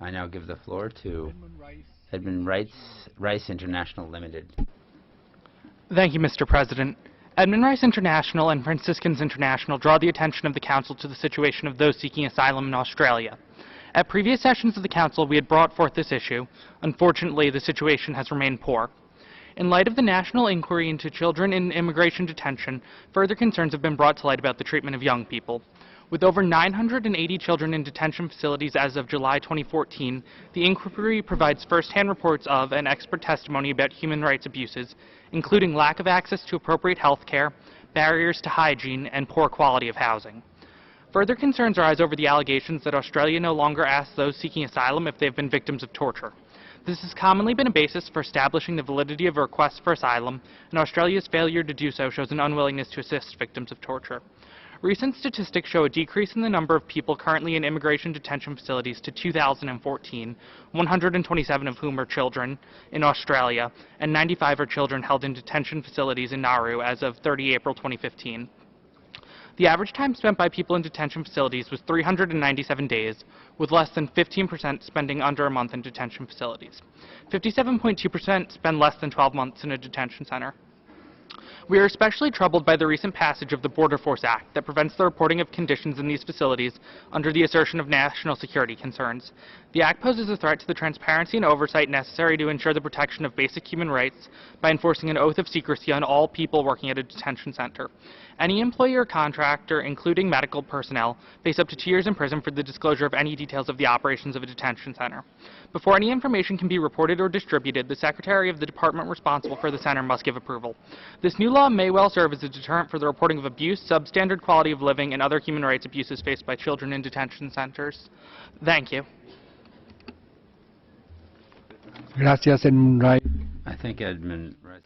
I now give the floor to Edmund Rice International Limited. Thank you, Mr. President. Edmund Rice International and Franciscans International draw the attention of the Council to the situation of those seeking asylum in Australia. At previous sessions of the Council, we had brought forth this issue. Unfortunately, the situation has remained poor. In light of the national inquiry into children in immigration detention, further concerns have been brought to light about the treatment of young people. With over 980 children in detention facilities as of July 2014, the inquiry provides first-hand reports of and expert testimony about human rights abuses, including lack of access to appropriate health care, barriers to hygiene, and poor quality of housing. Further concerns arise over the allegations that Australia no longer asks those seeking asylum if they have been victims of torture. This has commonly been a basis for establishing the validity of a request for asylum, and Australia's failure to do so shows an unwillingness to assist victims of torture. Recent statistics show a decrease in the number of people currently in immigration detention facilities to 2014, 127 of whom are children in Australia, and 95 are children held in detention facilities in Nauru as of 30 April 2015. The average time spent by people in detention facilities was 397 days, with less than 15% spending under a month in detention facilities. 57.2% spend less than 12 months in a detention center. We are especially troubled by the recent passage of the Border Force Act that prevents the reporting of conditions in these facilities under the assertion of national security concerns. The Act poses a threat to the transparency and oversight necessary to ensure the protection of basic human rights by enforcing an oath of secrecy on all people working at a detention center. Any employee or contractor, including medical personnel, face up to 2 years in prison for the disclosure of any details of the operations of a detention center. Before any information can be reported or distributed, the Secretary of the Department responsible for the center must give approval. This new law may well serve as a deterrent for the reporting of abuse, substandard quality of living, and other human rights abuses faced by children in detention centers. Thank you. Gracias, Edmund Rice. I think Edmund Rice